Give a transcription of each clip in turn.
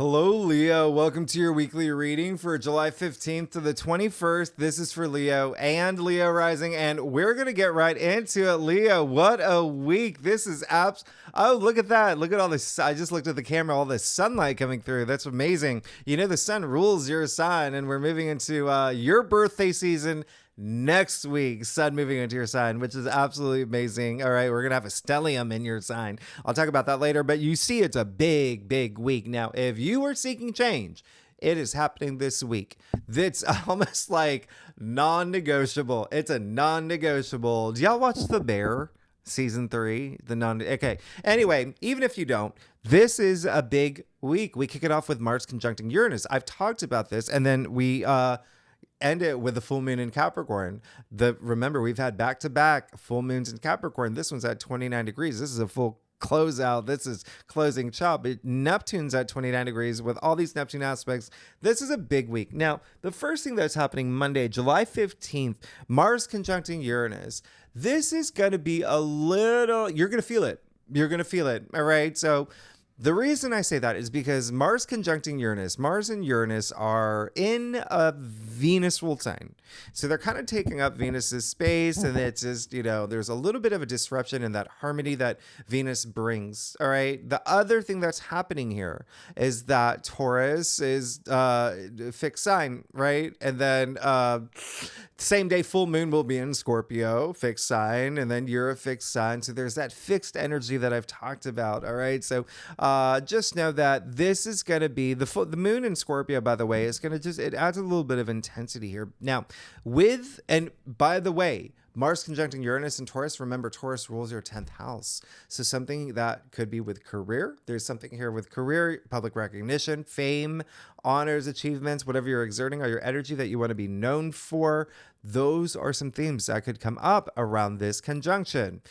Hello, Leo. Welcome to your weekly reading for July 15th to the 21st. This is for Leo and Leo rising, and we're going to get right into it. Leo, what a week. This is Oh, look at that. Look at all this. I just looked at the camera, all this sunlight coming through. That's amazing. You know, the sun rules your sign, and we're moving into your birthday season next week. Sun moving into your sign, which is absolutely amazing. All right, we're gonna have a stellium in your sign. I'll talk about that later, but you see it's a big week. Now, if you are seeking change, it is happening this week. It's almost like non-negotiable. It's a non-negotiable. Do y'all watch The Bear? Season 3, okay. Anyway, even if you don't, this is a big week. We kick it off with Mars conjuncting Uranus. I've talked about this, and then we end it with the full moon in Capricorn. Remember, we've had back-to-back full moons in Capricorn. This one's at 29 degrees. This is a full closeout. This is closing chop. Neptune's at 29 degrees with all these Neptune aspects. This is a big week. Now, the first thing that's happening Monday, July 15th, Mars conjuncting Uranus. This is going to be you're going to feel it. You're going to feel it. All right. So the reason I say that is because Mars conjuncting Uranus, Mars and Uranus are in a Venus ruled sign. So they're kind of taking up Venus's space, and it's just, there's a little bit of a disruption in that harmony that Venus brings. All right. The other thing that's happening here is that Taurus is fixed sign, right? And then same day full moon will be in Scorpio, fixed sign, and then you're a fixed sign. So there's that fixed energy that I've talked about. All right. So just know that this is going to be the moon in Scorpio, by the way, is going to it adds a little bit of intensity here. Now, and by the way, Mars conjuncting Uranus and Taurus, remember Taurus rules your 10th house. So something that could be with career. There's something here with career, public recognition, fame, honors, achievements, whatever you're exerting or your energy that you want to be known for. Those are some themes that could come up around this conjunction.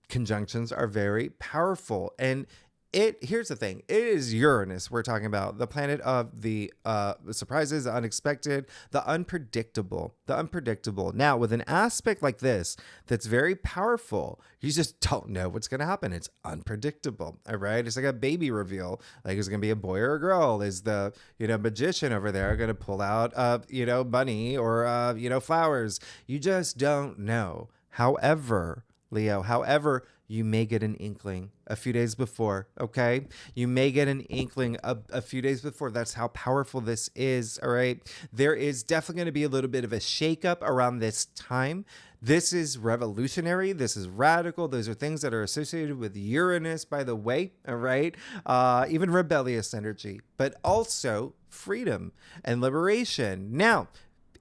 Conjunctions are very powerful, and here's the thing. It is Uranus we're talking about, the planet of the surprises, the unexpected, the unpredictable. Now, with an aspect like this that's very powerful, you just don't know what's going to happen. It's unpredictable. All right. It's like a baby reveal. Like, is it going to be a boy or a girl? Is the, magician over there going to pull out, money or, flowers? You just don't know. However, Leo, you may get an inkling a few days before, okay? You may get an inkling a few days before. That's how powerful this is, all right? There is definitely going to be a little bit of a shakeup around this time. This is revolutionary. This is radical. Those are things that are associated with Uranus, by the way, all right? Even rebellious energy, but also freedom and liberation. Now,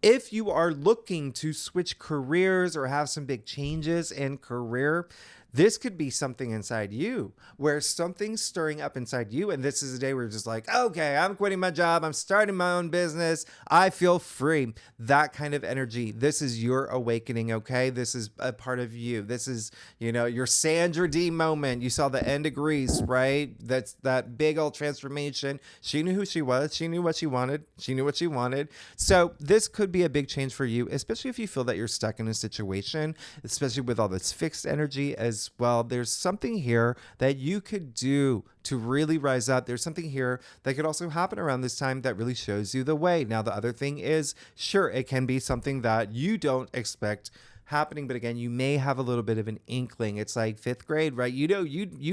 if you are looking to switch careers or have some big changes in career, this could be something inside you where something's stirring up inside you. And this is a day where you're just like, okay, I'm quitting my job. I'm starting my own business. I feel free. That kind of energy. This is your awakening. Okay. This is a part of you. This is, your Sandra D moment. You saw the end of Greece, right? That's that big old transformation. She knew who she was. She knew what she wanted. She knew what she wanted. So this could be a big change for you, especially if you feel that you're stuck in a situation, especially with all this fixed energy as well. There's something here that you could do to really rise up. There's something here that could also happen around this time that really shows you the way. Now, the other thing is, sure, it can be something that you don't expect happening, but again, you may have a little bit of an inkling. It's like fifth grade, right? You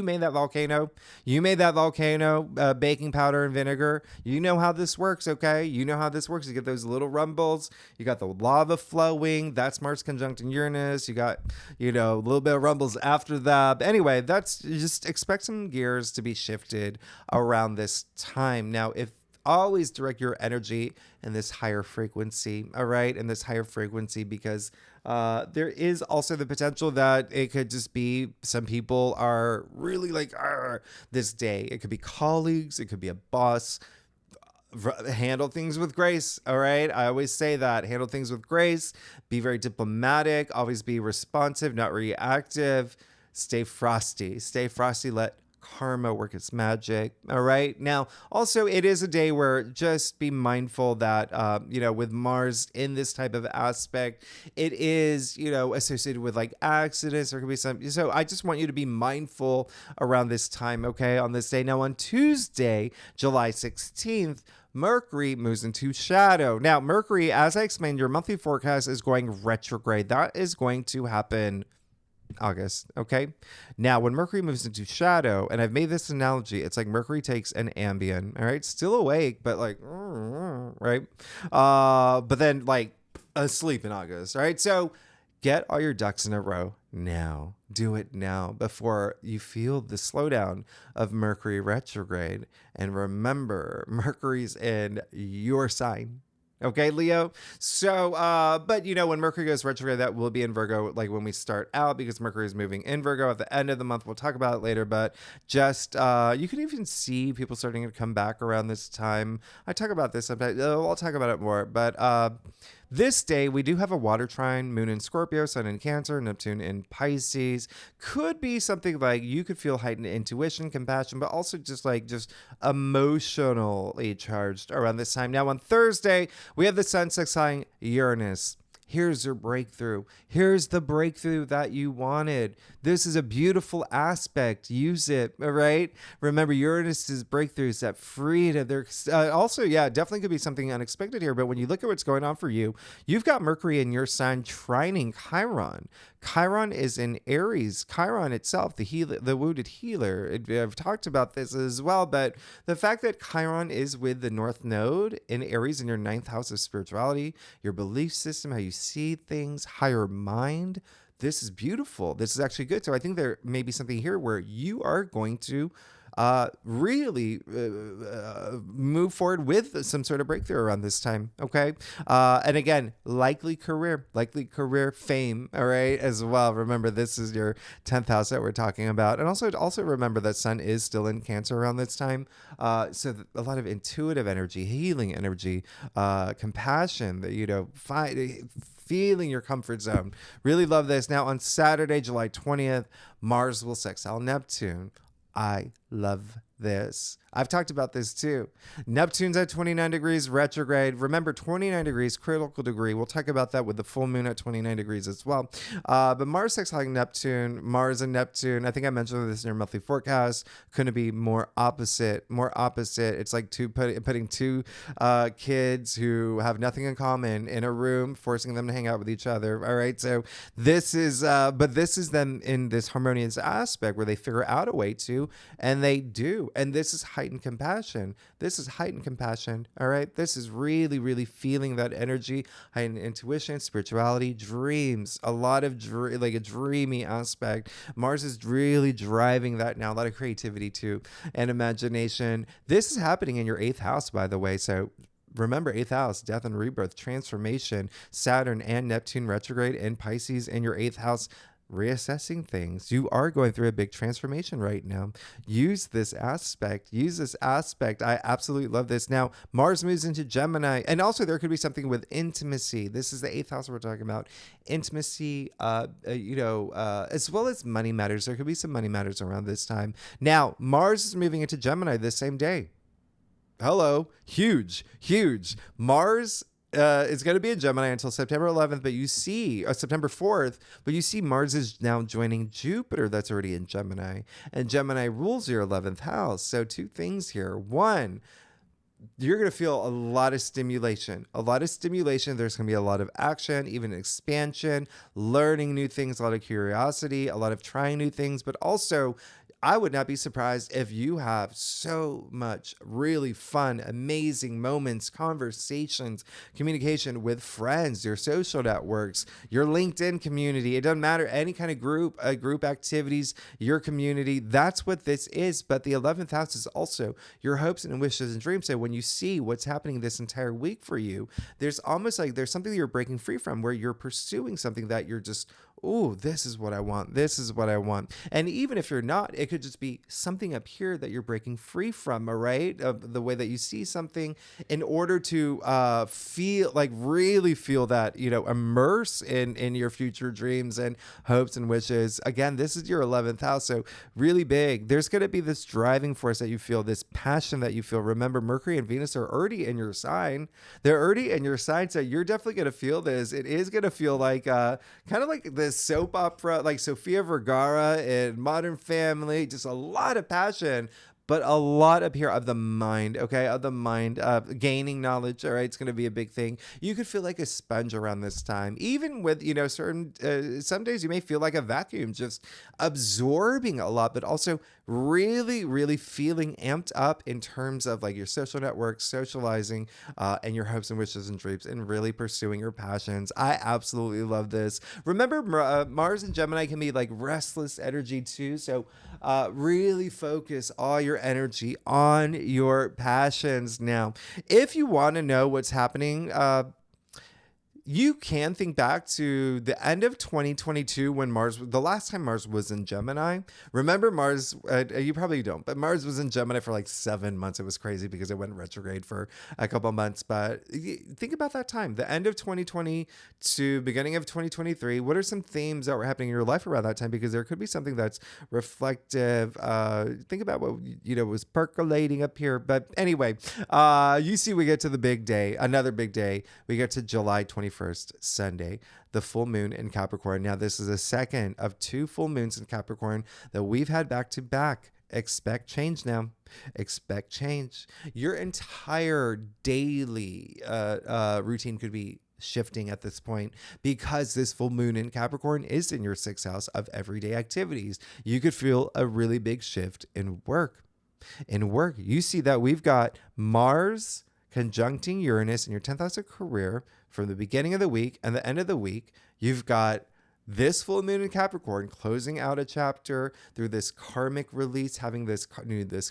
made that volcano. You made that volcano, baking powder and vinegar. You know how this works, okay? You know how this works. You get those little rumbles. You got the lava flowing. That's Mars conjuncting Uranus. You got, a little bit of rumbles after that. But anyway, just expect some gears to be shifted around this time. Now, if always direct your energy in this higher frequency, all right? In this higher frequency, because there is also the potential that it could just be some people are really like this day. It could be colleagues. It could be a boss. Handle things with grace, all right? I always say that. Handle things with grace. Be very diplomatic. Always be responsive, not reactive. Stay frosty. Let karma work its magic. All right. Now, also, it is a day where just be mindful that, with Mars in this type of aspect, it is, associated with like accidents. There could be some. So I just want you to be mindful around this time, okay, on this day. Now, on Tuesday, July 16th, Mercury moves into shadow. Now, Mercury, as I explained, your monthly forecast is going retrograde. That is going to happen August. Okay. Now, when Mercury moves into shadow, and I've made this analogy, it's like Mercury takes an Ambien. All right. Still awake, but like, right. But then like asleep in August. All right. So get all your ducks in a row now. Do it now before you feel the slowdown of Mercury retrograde. And remember, Mercury's in your sign. Okay, Leo. So, but when Mercury goes retrograde, that will be in Virgo, like when we start out, because Mercury is moving in Virgo at the end of the month. We'll talk about it later, but just, you can even see people starting to come back around this time. I talk about this sometimes. I'll talk about it more, but, this day, we do have a water trine, moon in Scorpio, sun in Cancer, Neptune in Pisces. Could be something like you could feel heightened intuition, compassion, but also just emotionally charged around this time. Now, on Thursday, we have the sun sextiling Uranus. Here's your breakthrough. Here's the breakthrough that you wanted. This is a beautiful aspect. Use it, all right? Remember, Uranus's breakthroughs, that freedom. There's also, definitely could be something unexpected here. But when you look at what's going on for you, you've got Mercury in your sign trining Chiron. Chiron is in Aries. Chiron itself, the wounded healer. I've talked about this as well, but the fact that Chiron is with the North Node in Aries in your ninth house of spirituality, your belief system, how you see things, higher mind. This is beautiful. This is actually good. So I think there may be something here where you are going to really move forward with some sort of breakthrough around this time. Okay. And again, likely career, fame. All right. As well. Remember, this is your 10th house that we're talking about. And also remember that sun is still in Cancer around this time. So a lot of intuitive energy, healing energy, compassion that, feeling your comfort zone. Really love this. Now on Saturday, July 20th, Mars will sextile Neptune. I love this. I've talked about this too. Neptune's at 29 degrees retrograde. Remember, 29 degrees, critical degree. We'll talk about that with the full moon at 29 degrees as well. But Mars sextiling Neptune, Mars and Neptune, I think I mentioned this in your monthly forecast, couldn't be more opposite. It's like putting two kids who have nothing in common in a room, forcing them to hang out with each other. All right. So this is them in this harmonious aspect where they figure out a way to, and they do. And this is heightened compassion. All right. This is really, really feeling that energy, heightened intuition, spirituality, dreams, a lot of like a dreamy aspect. Mars is really driving that now, a lot of creativity too, and imagination. This is happening in your 8th house, by the way. So remember, 8th house, death and rebirth, transformation, Saturn and Neptune retrograde in Pisces in your 8th house. Reassessing things. You are going through a big transformation right now. Use this aspect. I absolutely love this. Now, Mars moves into Gemini, and also there could be something with intimacy. This is the 8th house we're talking about. Intimacy, as well as money matters. There could be some money matters around this time. Now, Mars is moving into Gemini this same day. Hello. Huge. Mars is going to be in Gemini until September 11th, but you see September 4th, but you see Mars is now joining Jupiter that's already in Gemini, and Gemini rules your 11th house. So two things here. One, you're going to feel a lot of stimulation. There's going to be a lot of action, even expansion, learning new things, a lot of curiosity, a lot of trying new things, but also I would not be surprised if you have so much really fun, amazing moments, conversations, communication with friends, your social networks, your LinkedIn community. It doesn't matter, any kind of group activities, your community. That's what this is. But the 11th house is also your hopes and wishes and dreams. So when you see what's happening this entire week for you, there's almost like there's something that you're breaking free from, where you're pursuing something that you're just ooh, this is what I want. This is what I want. And even if you're not, it could just be something up here that you're breaking free from, all right? Of the way that you see something in order to feel like really feel that, immerse in your future dreams and hopes and wishes. Again, this is your 11th house. So really big. There's going to be this driving force that you feel, this passion that you feel. Remember, Mercury and Venus are already in your sign. They're already in your sign. So you're definitely going to feel this. It is going to feel like kind of like this soap opera, like Sofia Vergara in Modern Family, just a lot of passion, but a lot up here of the mind, okay? Of the mind, gaining knowledge, all right? It's going to be a big thing. You could feel like a sponge around this time. Even with, certain, some days you may feel like a vacuum, just absorbing a lot, but also really, really feeling amped up in terms of like your social network, socializing, and your hopes and wishes and dreams, and really pursuing your passions. I absolutely love this. Remember, Mars and Gemini can be like restless energy too. So really focus all your energy on your passions. Now, if you want to know what's happening, you can think back to the end of 2022 when the last time Mars was in Gemini. Remember Mars, you probably don't, but Mars was in Gemini for like 7 months. It was crazy because it went retrograde for a couple months. But think about that time, the end of 2020 to beginning of 2023. What are some themes that were happening in your life around that time? Because there could be something that's reflective. Think about what, was percolating up here. But anyway, you see, we get to the big day, another big day. We get to July 21st, Sunday, the full moon in Capricorn. Now, this is the second of 2 full moons in Capricorn that we've had back to back. Expect change now. Expect change. Your entire daily routine could be shifting at this point because this full moon in Capricorn is in your 6th house of everyday activities. You could feel a really big shift in work. In work, you see that we've got Mars conjuncting Uranus in your 10th house of career from the beginning of the week and the end of the week. You've got this full moon in Capricorn closing out a chapter through this karmic release, having this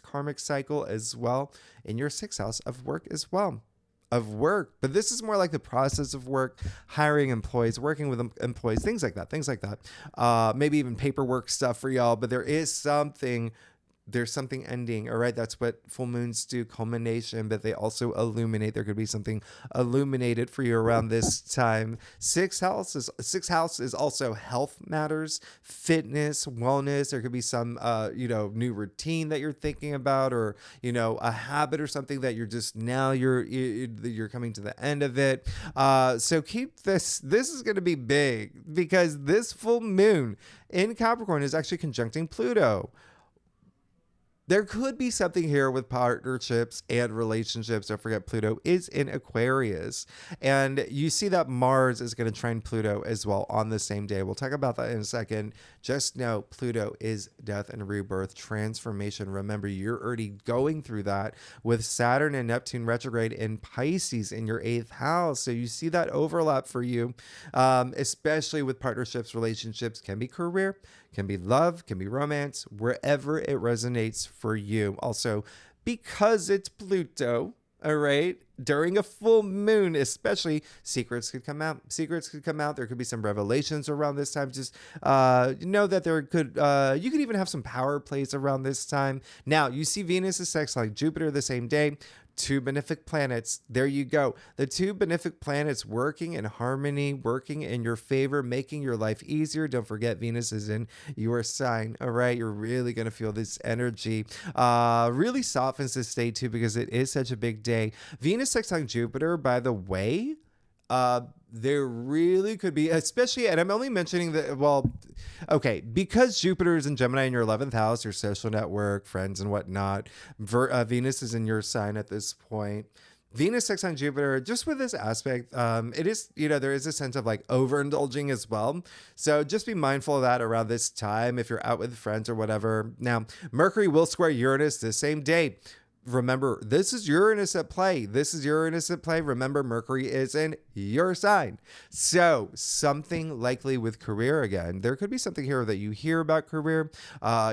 karmic cycle as well in your 6th house of work as well. Of work, but this is more like the process of work, hiring employees, working with employees, things like that. Maybe even paperwork stuff for y'all, but there's something ending. All right. That's what full moons do, culmination, but they also illuminate. There could be something illuminated for you around this time. 6th house is also health matters, fitness, wellness. There could be some, new routine that you're thinking about, or, a habit or something that you're just now you're coming to the end of it. So keep this is going to be big because this full moon in Capricorn is actually conjuncting Pluto. There could be something here with partnerships and relationships. Don't forget, Pluto is in Aquarius. And you see that Mars is going to trine Pluto as well on the same day. We'll talk about that in a second. Just know Pluto is death and rebirth, transformation. Remember, you're already going through that with Saturn and Neptune retrograde in Pisces in your 8th house. So you see that overlap for you, especially with partnerships, relationships, can be career, can be love, can be romance, wherever it resonates for you. Also, because it's Pluto, all right, during a full moon, especially, secrets could come out. There could be some revelations around this time. Just know that there could, you could even have some power plays around this time. Now, you see Venus is sextile Jupiter the same day. 2 benefic planets. There you go. The 2 benefic planets working in harmony, working in your favor, making your life easier. Don't forget, Venus is in your sign. All right. You're really going to feel this energy. Really softens this day too, because it is such a big day. Venus sextile Jupiter, by the way, there really could be, especially, and I'm only mentioning that, well, okay, because Jupiter is in Gemini in your 11th house, your social network, friends and whatnot. Venus is in your sign at this point. Venus sextile Jupiter, just with this aspect, it is, there is a sense of like overindulging as well. So just be mindful of that around this time if you're out with friends or whatever. Now, Mercury will square Uranus the same day. remember, this is Uranus at play. This is Uranus at play. Remember, Mercury is in your sign. So something likely with career again. There could be something here that you hear about career.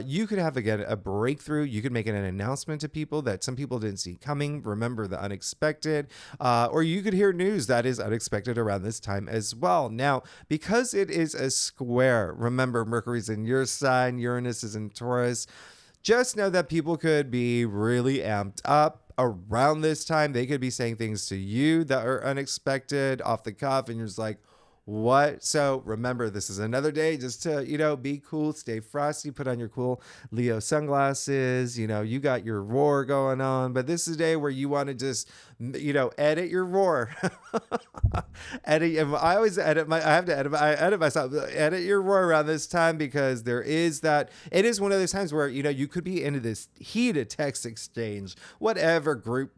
You could have, again, a breakthrough. You could make an announcement to people that some people didn't see coming. Remember the unexpected. Or you could hear news that is unexpected around this time as well. Now, because it is a square, remember, Mercury's in your sign, Uranus is in Taurus. Just know that people could be really amped up around this time. They could be saying things to you that are unexpected, off the cuff, and you're just like, what? So remember, this is another day just to, be cool, stay frosty, put on your cool Leo sunglasses. You got your roar going on, but this is a day where you want to just, edit your roar. I always edit your roar around this time, because there is that, it is one of those times where, you could be into this heated text exchange, whatever group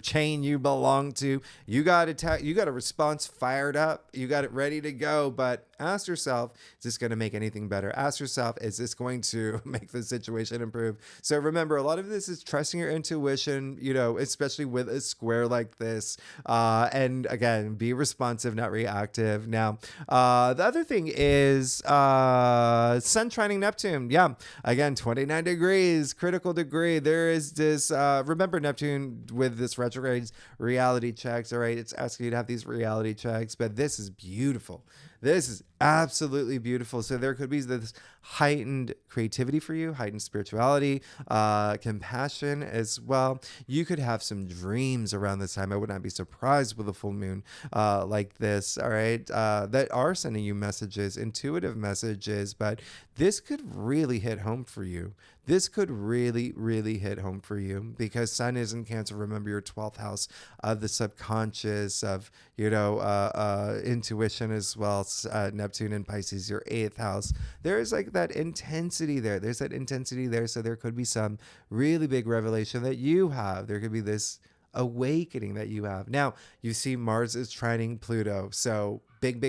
chain you belong to. You got a response fired up, you got it ready to go, but ask yourself, is this going to make anything better? Ask yourself, is this going to make the situation improve? So remember, a lot of this is trusting your intuition, especially with a square like this, and again, be responsive, not reactive. Now, the other thing is sun trining Neptune. Yeah, again, 29 degrees, critical degree. There is this, remember, Neptune with this retrograde reality checks. All right, it's asking you to have these reality checks, but this is beautiful. This is absolutely beautiful. So there could be this heightened creativity for you, heightened spirituality, compassion as well. You could have some dreams around this time. I would not be surprised with a full moon like this, all right, that are sending you messages, intuitive messages, but this could really hit home for you. This could really, really hit home for you, because Sun is in Cancer. Remember, your 12th house of the subconscious, of, intuition as well. Neptune in Pisces, your 8th house. There is like that intensity there. There's that intensity there. So there could be some really big revelation that you have. There could be this awakening that you have. Now, you see Mars is trining Pluto. So big.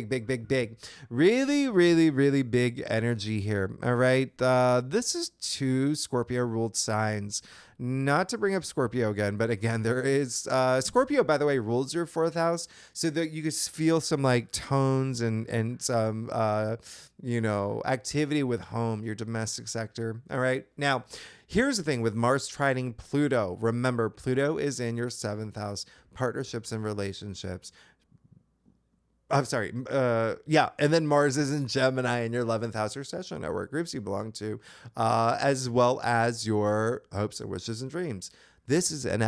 Really, really, really big energy here. All right. This is 2 Scorpio ruled signs. Not to bring up Scorpio again, but again, there is Scorpio, by the way, rules your 4th house, so that you can feel some like tones and some activity with home, your domestic sector. All right. Now, here's the thing with Mars trining Pluto. Remember, Pluto is in your 7th house, partnerships and relationships. I'm sorry. And then Mars is in Gemini in your 11th house, or social network groups you belong to, as well as your hopes and wishes and dreams. This is an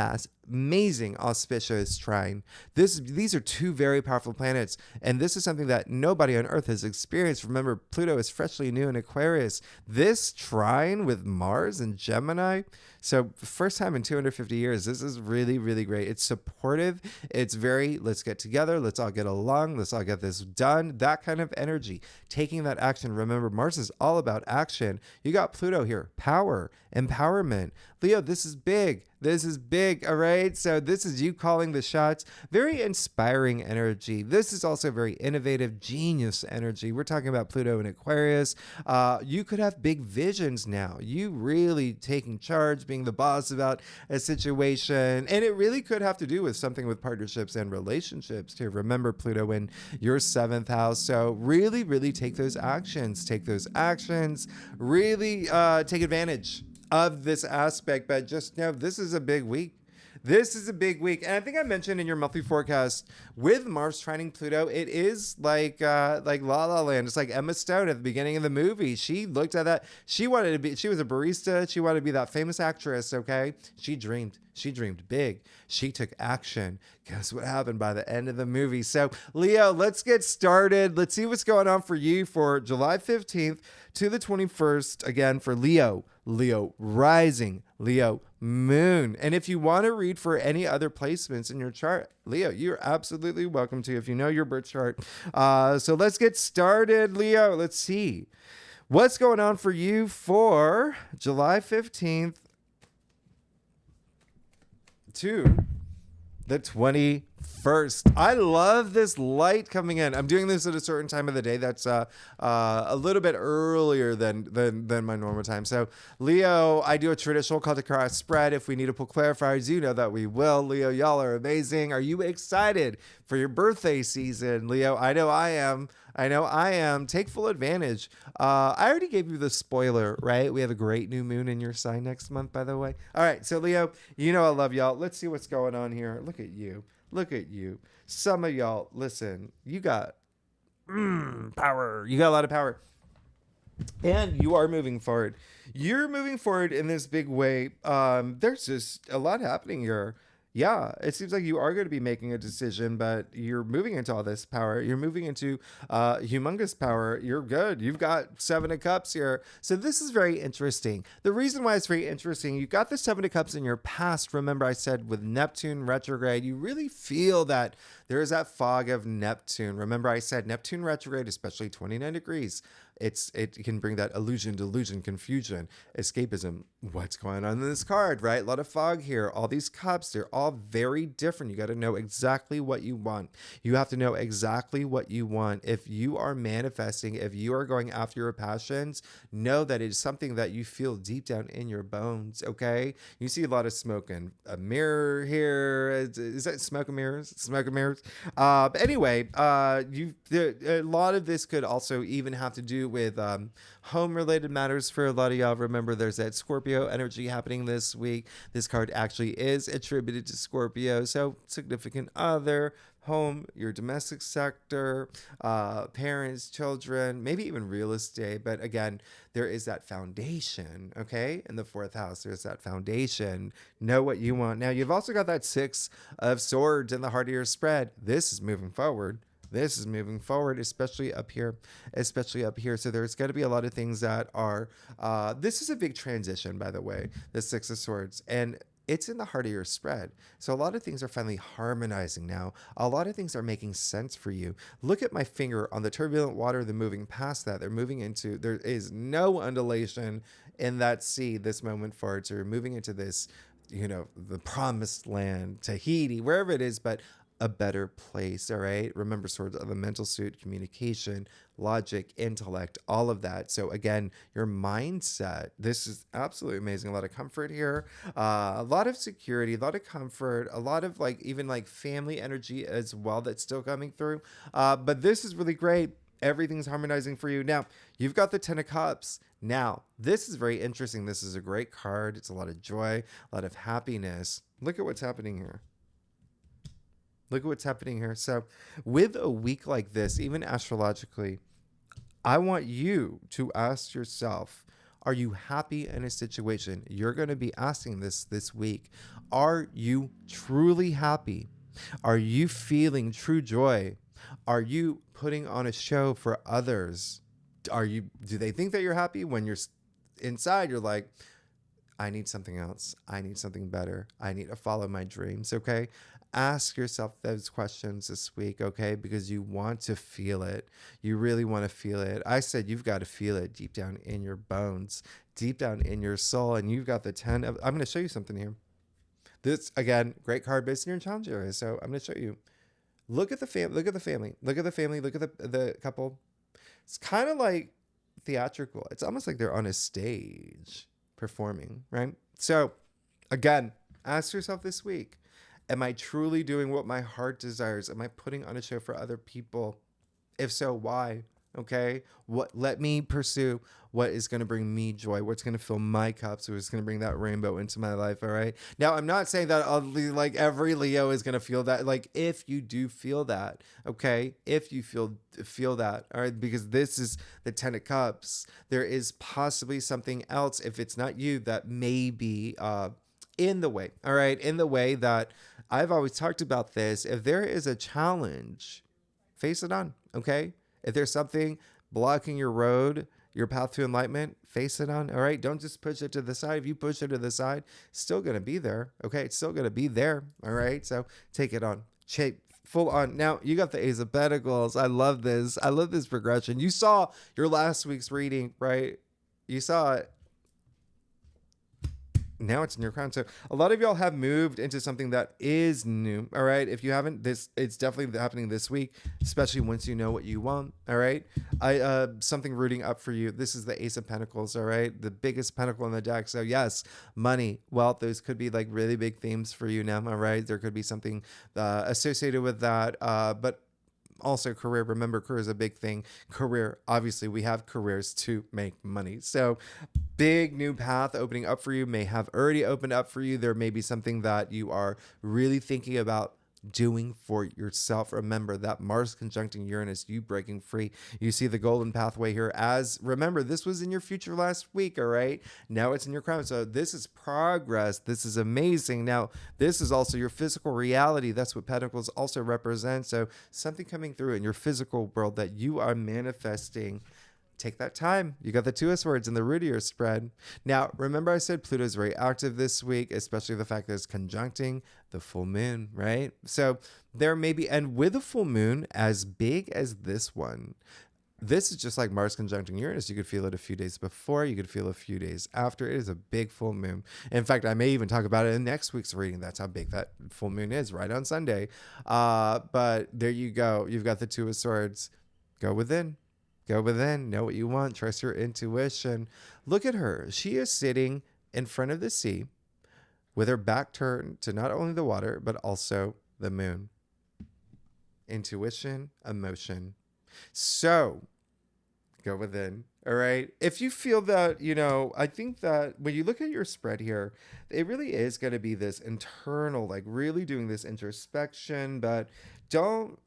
amazing auspicious trine. These are 2 very powerful planets, and this is something that nobody on Earth has experienced. Remember, Pluto is freshly new in Aquarius. This trine with Mars and Gemini, so first time in 250 years. This is really, really great. It's supportive. It's very, let's get together. Let's all get along. Let's all get this done. That kind of energy, taking that action. Remember, Mars is all about action. You got Pluto here, power, empowerment. Leo, this is big. This is big, all right? So this is you calling the shots. Very inspiring energy. This is also very innovative, genius energy. We're talking about Pluto in Aquarius. You could have big visions now. You really taking charge, being the boss about a situation. And it really could have to do with something with partnerships and relationships too. Remember, Pluto in your 7th house. So really, really take those actions. Take those actions. Really take advantage of this aspect, but just know this is a big week. This is a big week. And I think I mentioned in your monthly forecast with Mars trining Pluto, it is like La La Land. It's like Emma Stone at the beginning of the movie. She looked at that. She was a barista. She wanted to be that famous actress. Okay. She dreamed big. She took action. Guess what happened by the end of the movie? So Leo, let's get started. Let's see what's going on for you for July 15th to the 21st. Again, for Leo rising, Leo moon. And if you want to read for any other placements in your chart, Leo, you're absolutely welcome to, if you know your birth chart. So let's get started, Leo. Let's see what's going on for you for July 15th to the 21st. first. I love this light coming in. I'm doing this at a certain time of the day that's a little bit earlier than my normal time. So Leo, I do a traditional call to cross spread. If we need to pull clarifiers, you know that we will. Leo, y'all are amazing. Are you excited for your birthday season, Leo? I know I am. Take full advantage. I already gave you the spoiler, right? We have a great new moon in your sign next month, by the way. All right, so Leo, you know I love y'all. Let's see what's going on here. Look at you. Look at you. Some of y'all, listen, you got power. You got a lot of power. And you are moving forward. You're moving forward in this big way. There's just a lot happening here. Yeah, it seems like you are going to be making a decision, but you're moving into all this power. You're moving into humongous power. You're good. You've got Seven of Cups here. So this is very interesting. The reason why it's very interesting, you got the Seven of Cups in your past. Remember I said with Neptune retrograde, you really feel that there is that fog of Neptune. Remember I said Neptune retrograde, especially 29 degrees. It can bring that illusion, delusion, confusion, escapism. What's going on in this card, right? A lot of fog here. All these cups, they're all very different. You got to know exactly what you want. You have to know exactly what you want. If you are manifesting, if you are going after your passions, know that it is something that you feel deep down in your bones, okay? You see a lot of smoke and a mirror here. Is that smoke and mirrors? Smoke and mirrors? But anyway, a lot of this could also even have to do with home related matters for a lot of y'all. Remember, there's that Scorpio energy happening this week. This card actually is attributed to Scorpio. So significant other, home, your domestic sector, parents, children, maybe even real estate. But again, there is that foundation, okay? In the fourth house, there's that foundation. Know what you want. Now, you've also got that Six of Swords in the heart of your spread. This is moving forward. This is moving forward, especially up here. So there's going to be a lot of things that are, this is a big transition, by the way, the Six of Swords. And it's in the heart of your spread. So a lot of things are finally harmonizing now. A lot of things are making sense for you. Look at my finger on the turbulent water. They're moving past that. They're moving into, there is no undulation in that sea this moment forward. So you're moving into this, the promised land, Tahiti, wherever it is, but a better place. All right. Remember, swords of the mental suit, communication, logic, intellect, all of that. So again, your mindset, this is absolutely amazing. A lot of comfort here, a lot of security, a lot of comfort, a lot of even family energy as well. That's still coming through. But this is really great. Everything's harmonizing for you. Now you've got the Ten of Cups. Now, this is very interesting. This is a great card. It's a lot of joy, a lot of happiness. Look at what's happening here. Look at what's happening here. So with a week like this, even astrologically, I want you to ask yourself, are you happy in a situation? You're going to be asking this week. Are you truly happy? Are you feeling true joy? Are you putting on a show for others? Do they think that you're happy when you're inside? You're like, I need something else. I need something better. I need to follow my dreams. Okay. Ask yourself those questions this week, okay? Because you want to feel it. You really want to feel it. I said you've got to feel it deep down in your bones, deep down in your soul. And you've got the 10 of, I'm going to show you something here. This, again, great card based in your challenge area. So I'm going to show you. Look at the family. Look at the family. Look at the family. Look at the couple. It's kind of like theatrical. It's almost like they're on a stage performing, right? So again, ask yourself this week, am I truly doing what my heart desires? Am I putting on a show for other people? If so, why? Okay. Let me pursue what is going to bring me joy. What's going to fill my cups? What's going to bring that rainbow into my life? All right. Now, I'm not saying that every Leo is going to feel that. If you do feel that, okay. If you feel that, all right, because this is the 10 of Cups. There is possibly something else, if it's not you, that may be, in the way. All right. In the way that I've always talked about this. If there is a challenge, face it on. Okay. If there's something blocking your road, your path to enlightenment, face it on. All right. Don't just push it to the side. If you push it to the side, it's still going to be there. Okay. It's still going to be there. All right. So take it on. Full on. Now you got the Ace of Pentacles. I love this. I love this progression. You saw your last week's reading, right? You saw it. now it's in your crown. So a lot of y'all have moved into something that is new. All right. If you haven't, it's definitely happening this week, especially once you know what you want. All right. Something rooting up for you. This is the Ace of Pentacles. All right. The biggest pentacle in the deck. So yes, money, wealth, those could be like really big themes for you now. All right. There could be something associated with that. But also career. Remember, career is a big thing. Career, obviously, we have careers to make money. So big new path opening up for you, may have already opened up for you. There may be something that you are really thinking about doing for yourself. Remember that Mars conjuncting Uranus, you breaking free. You see the golden pathway here. As remember, this was in your future last week. All right. Now it's in your crown. So this is progress. This is amazing. Now, this is also your physical reality. That's what Pentacles also represent. So something coming through in your physical world that you are manifesting. Take that time. You got the Two of Swords and the root of your spread. Now, remember I said Pluto is very active this week, especially the fact that it's conjuncting the full moon, right? So there may be, and with a full moon as big as this one, this is just like Mars conjuncting Uranus. You could feel it a few days before. You could feel a few days after. It is a big full moon. In fact, I may even talk about it in next week's reading. That's how big that full moon is, right on Sunday. But there you go. You've got the Two of Swords. Go within. Go within, know what you want, trust your intuition. Look at her. She is sitting in front of the sea with her back turned to not only the water, but also the moon. Intuition, emotion. So go within. All right. If you feel that, I think that when you look at your spread here, it really is going to be this internal, like really doing this introspection, but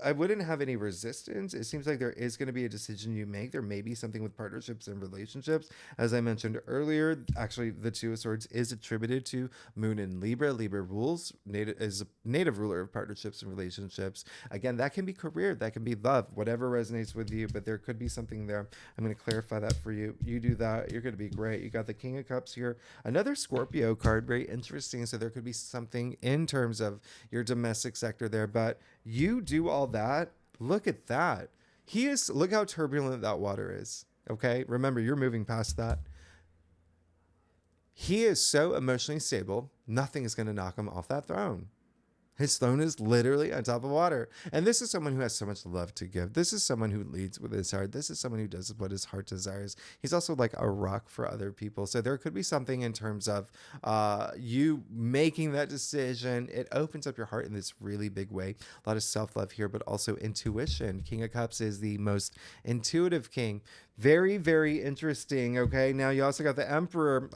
I wouldn't have any resistance. It seems like there is going to be a decision you make. There may be something with partnerships and relationships. As I mentioned earlier, actually the Two of Swords is attributed to Moon in Libra. Libra rules, is a native ruler of partnerships and relationships. Again, that can be career, that can be love, whatever resonates with you, but there could be something there. I'm going to clarify that for you. You do that, you're going to be great. You got the King of Cups here. Another Scorpio card, very interesting. So there could be something in terms of your domestic sector there, but you do all that. Look at that. Look how turbulent that water is. Okay. Remember, you're moving past that. He is so emotionally stable. Nothing is going to knock him off that throne. His throne is literally on top of water. And this is someone who has so much love to give. This is someone who leads with his heart. This is someone who does what his heart desires. He's also like a rock for other people. So there could be something in terms of you making that decision. It opens up your heart in this really big way. A lot of self-love here, but also intuition. King of Cups is the most intuitive king. Very, very interesting. Okay. Now you also got the Emperor.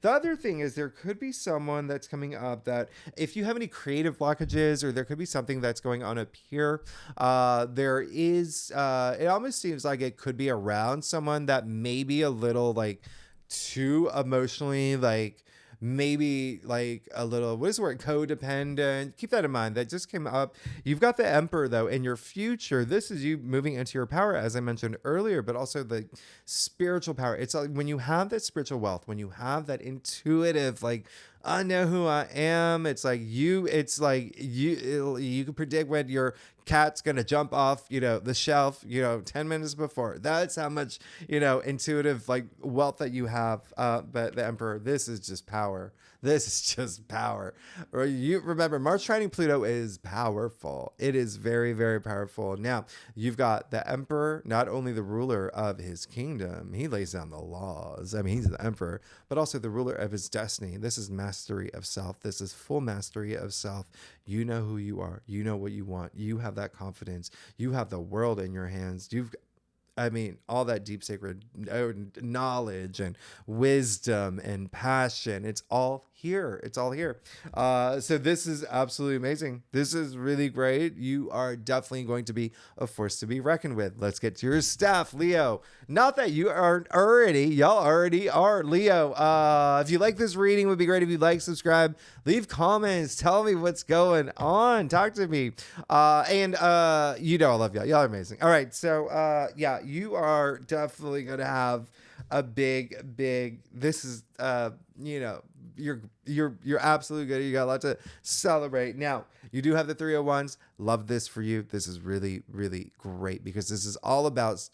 The other thing is there could be someone that's coming up that if you have any creative blockages, or there could be something that's going on up here, there is, it almost seems like it could be around someone that may be a little like too emotionally, like maybe like a little, what is the word, codependent. Keep that in mind. That just came up. You've got the Emperor though in your future. This is you moving into your power, as I mentioned earlier, but also the spiritual power. It's like when you have that spiritual wealth, when you have that intuitive, like, I know who I am. It's like you can predict when your cat's going to jump off, the shelf, 10 minutes before. That's how much, intuitive like wealth that you have. But the Emperor, this is just power. This is just power. Or you remember, Mars trining Pluto is powerful. It is very, very powerful. Now, you've got the Emperor, not only the ruler of his kingdom, he lays down the laws. I mean, he's the Emperor, but also the ruler of his destiny. This is mastery of self. This is full mastery of self. You know who you are. You know what you want. You have that confidence. You have the world in your hands. All that deep sacred knowledge and wisdom and passion, it's all here. It's all here. So this is absolutely amazing. This is really great. You are definitely going to be a force to be reckoned with. Let's get to your stuff, Leo. Not that you aren't already. Y'all already are, Leo. If you like this reading, it would be great if you like, subscribe, leave comments, tell me what's going on, talk to me. I love y'all. Y'all are amazing. All right. So, you are definitely going to have a big, this is, you know, you're absolutely good. You got a lot to celebrate. Now, you do have the 301s. Love this for you. This is really, really great because this is all about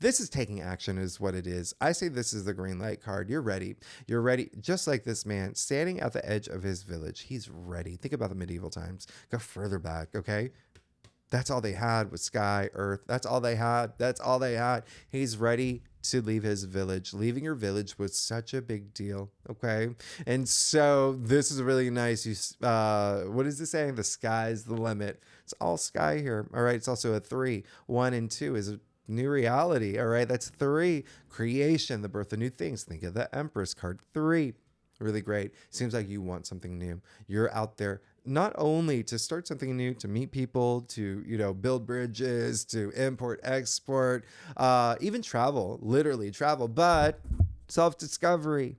this is taking action is what it is. I say this is the green light card. You're ready. You're ready. Just like this man standing at the edge of his village. He's ready. Think about the medieval times. Go further back. Okay. That's all they had was sky, earth. That's all they had. That's all they had. He's ready to leave his village. Leaving your village was such a big deal. Okay. And so this is really nice. What is this saying? The sky's the limit. It's all sky here. All right. It's also a 3. 1 and 2 is a new reality. All right. That's 3. Creation, the birth of new things. Think of the Empress card. 3. Really great. Seems like you want something new. You're out there not only to start something new, to meet people, to, you know, build bridges, to import, export, even travel, literally travel, but self-discovery.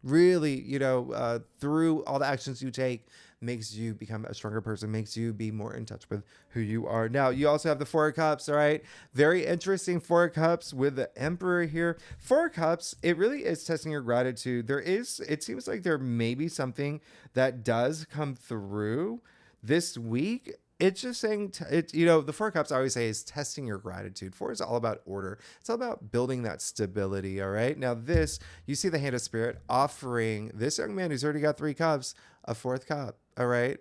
Really, you know, through all the actions you take, makes you become a stronger person, makes you be more in touch with who you are. Now, you also have the 4 of Cups, all right? Very interesting 4 of Cups with the Emperor here. 4 of Cups, it really is testing your gratitude. It seems like there may be something that does come through this week. It's just saying, you know, the 4 of Cups I always say is testing your gratitude. 4 is all about order. It's all about building that stability, all right? Now this, you see the Hand of Spirit offering this young man who's already got 3 cups, a 4th cup, all right?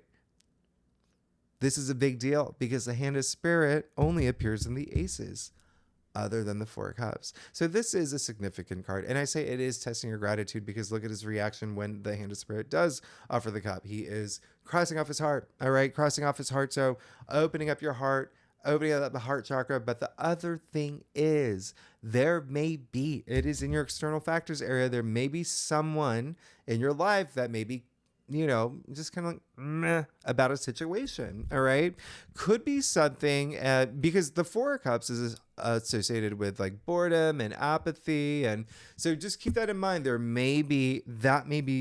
This is a big deal because the Hand of Spirit only appears in the aces, other than the 4 of Cups. So this is a significant card. And I say it is testing your gratitude because look at his reaction when the Hand of Spirit does offer the cup. He is crossing off his heart. All right. Crossing off his heart. So opening up your heart, opening up the heart chakra. But the other thing is it is in your external factors area. There may be someone in your life that may be, you know, just kind of like meh about a situation. All right. Could be something because the 4 of Cups is associated with like boredom and apathy. And so just keep that in mind. That may be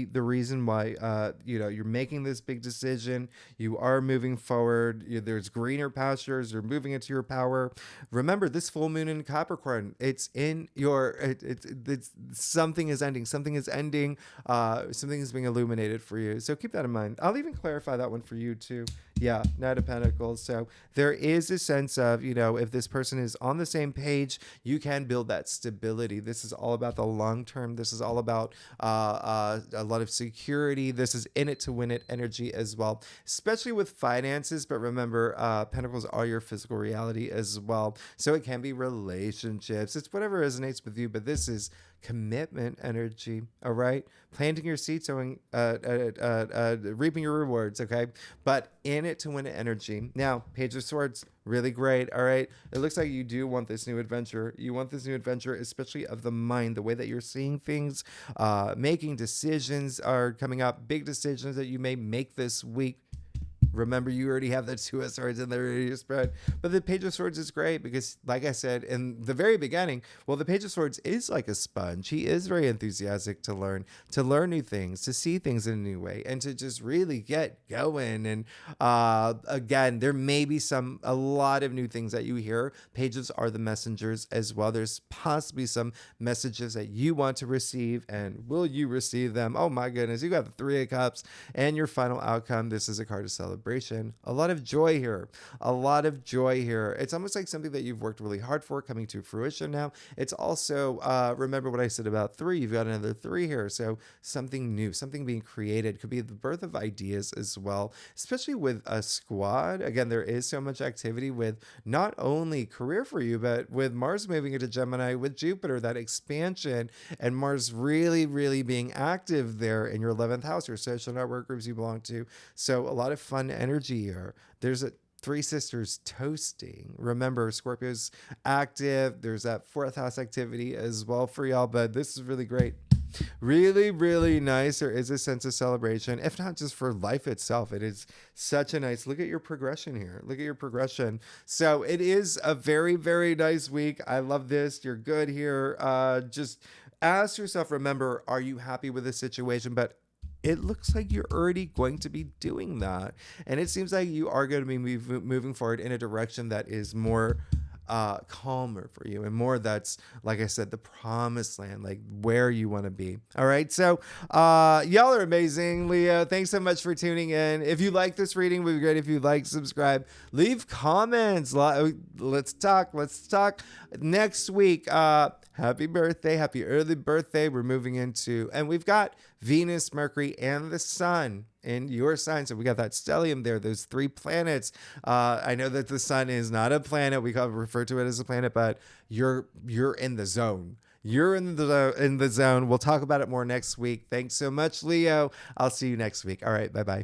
the reason why, you know, you're making this big decision. You are moving forward. There's greener pastures. You're moving into your power. Remember this full moon in Capricorn, it's in your, it's something is ending. Something is ending. Something is being illuminated for you. So keep that in mind. I'll even clarify that one for you too. Yeah, Knight of Pentacles. So there is a sense of, you know, if this person is on the same page, you can build that stability. This is all about the long term. This is all about a lot of security. This is in it to win it energy as well, especially with finances. But remember, Pentacles are your physical reality as well. So it can be relationships. It's whatever resonates with you. But this is commitment energy. All right. Planting your seed, sowing, reaping your rewards. Okay. But in it to win it energy. Now, Page of Swords, really great. All right. It looks like you do want this new adventure. You want this new adventure, especially of the mind, the way that you're seeing things, making decisions are coming up, big decisions that you may make this week. Remember, you already have the 2 of Swords in there ready to spread. But the Page of Swords is great because, like I said in the very beginning, well, the Page of Swords is like a sponge. He is very enthusiastic to learn new things, to see things in a new way, and to just really get going. And again, there may be a lot of new things that you hear. Pages are the messengers as well. There's possibly some messages that you want to receive, and will you receive them? Oh my goodness, you got the 3 of Cups and your final outcome. This is a card of celebration. A lot of joy here. A lot of joy here. It's almost like something that you've worked really hard for coming to fruition now. It's also, remember what I said about 3. You've got another 3 here. So something new, something being created. Could be the birth of ideas as well, especially with a squad. Again, there is so much activity with not only career for you, but with Mars moving into Gemini, with Jupiter, that expansion, and Mars really, really being active there in your 11th house, your social network groups you belong to. So a lot of fun energy here. There's 3 sisters toasting. Remember, Scorpio's active. There's that 4th house activity as well for y'all, but this is really great. Really, really nice. There is a sense of celebration, if not just for life itself. It is such a nice, look at your progression here. Look at your progression. So it is a very, very nice week. I love this. You're good here. Just ask yourself, remember, are you happy with the situation? But it looks like you're already going to be doing that. And it seems like you are going to be moving forward in a direction that is more calmer for you, and more that's, like I said, the promised land, like where you want to be. All right. So y'all are amazing. Leo, thanks so much for tuning in. If you like this reading, it would be great if you like, subscribe, leave comments. Let's talk. Let's talk next week. Happy birthday. Happy early birthday. We're moving into, and we've got Venus, Mercury, and the Sun in your sign. So we got that stellium there, those 3 planets. I know that the Sun is not a planet. We refer to it as a planet, but you're in the zone. You're in the zone. We'll talk about it more next week. Thanks so much, Leo. I'll see you next week. All right. Bye-bye.